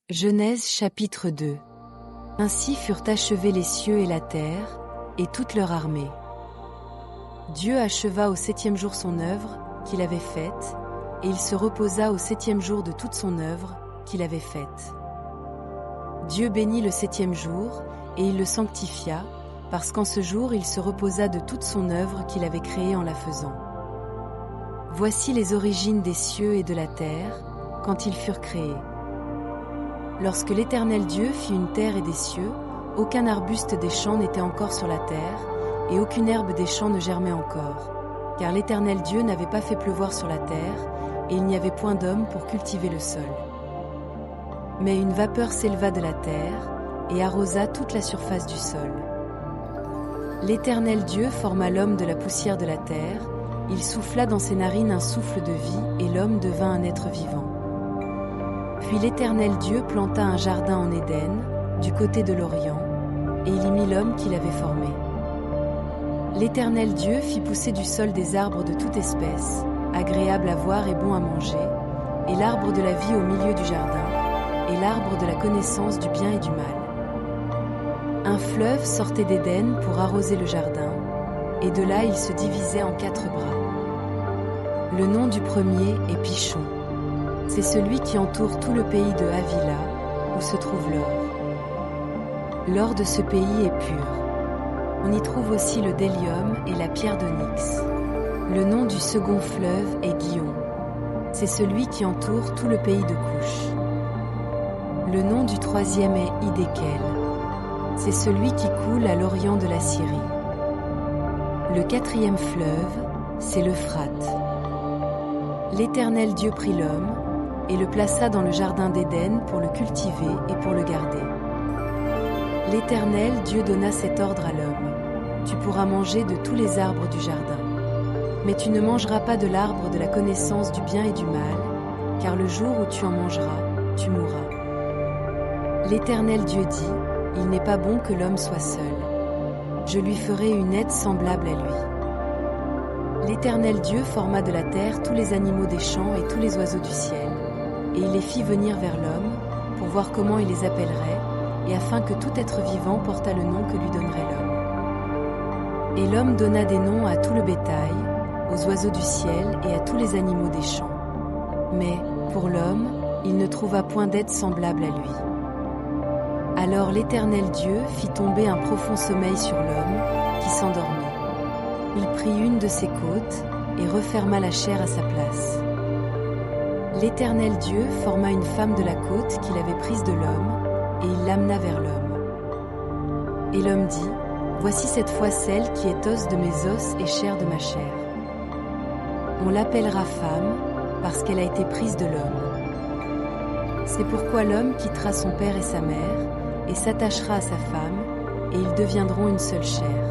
Genèse chapitre 2. Ainsi furent achevés les cieux et la terre, et toute leur armée. Dieu acheva au 7e jour son œuvre, qu'il avait faite, et il se reposa au 7e jour de toute son œuvre, qu'il avait faite. Dieu bénit le 7e jour, et il le sanctifia, parce qu'en ce jour il se reposa de toute son œuvre qu'il avait créée en la faisant. Voici les origines des cieux et de la terre, quand ils furent créés. Lorsque l'Éternel Dieu fit une terre et des cieux, aucun arbuste des champs n'était encore sur la terre, et aucune herbe des champs ne germait encore, car l'Éternel Dieu n'avait pas fait pleuvoir sur la terre, et il n'y avait point d'homme pour cultiver le sol. Mais une vapeur s'éleva de la terre, et arrosa toute la surface du sol. L'Éternel Dieu forma l'homme de la poussière de la terre, il souffla dans ses narines un souffle de vie, et l'homme devint un être vivant. Puis l'Éternel Dieu planta un jardin en Éden, du côté de l'Orient, et il y mit l'homme qu'il avait formé. L'Éternel Dieu fit pousser du sol des arbres de toute espèce, agréables à voir et bons à manger, et l'arbre de la vie au milieu du jardin, et l'arbre de la connaissance du bien et du mal. Un fleuve sortait d'Éden pour arroser le jardin, et de là il se divisait en 4 bras. Le nom du premier est Pichon. C'est celui qui entoure tout le pays de Havila, où se trouve l'or. L'or de ce pays est pur. On y trouve aussi le bdellium et la pierre d'onyx. Le nom du second fleuve est Gihon. C'est celui qui entoure tout le pays de Couche. Le nom du troisième est Hiddekel. C'est celui qui coule à l'orient de la Syrie. Le 4e fleuve, c'est l'Euphrate. L'Éternel Dieu prit l'homme, et le plaça dans le jardin d'Éden pour le cultiver et pour le garder. L'Éternel Dieu donna cet ordre à l'homme: tu pourras manger de tous les arbres du jardin, mais tu ne mangeras pas de l'arbre de la connaissance du bien et du mal, car le jour où tu en mangeras, tu mourras. L'Éternel Dieu dit: il n'est pas bon que l'homme soit seul. Je lui ferai une aide semblable à lui. L'Éternel Dieu forma de la terre tous les animaux des champs et tous les oiseaux du ciel, et il les fit venir vers l'homme, pour voir comment il les appellerait, et afin que tout être vivant portât le nom que lui donnerait l'homme. Et l'homme donna des noms à tout le bétail, aux oiseaux du ciel et à tous les animaux des champs. Mais, pour l'homme, il ne trouva point d'aide semblable à lui. Alors l'Éternel Dieu fit tomber un profond sommeil sur l'homme, qui s'endormit. Il prit une de ses côtes, et referma la chair à sa place. L'Éternel Dieu forma une femme de la côte qu'il avait prise de l'homme, et il l'amena vers l'homme. Et l'homme dit: voici cette fois celle qui est os de mes os et chair de ma chair. On l'appellera femme, parce qu'elle a été prise de l'homme. C'est pourquoi l'homme quittera son père et sa mère, et s'attachera à sa femme, et ils deviendront une seule chair.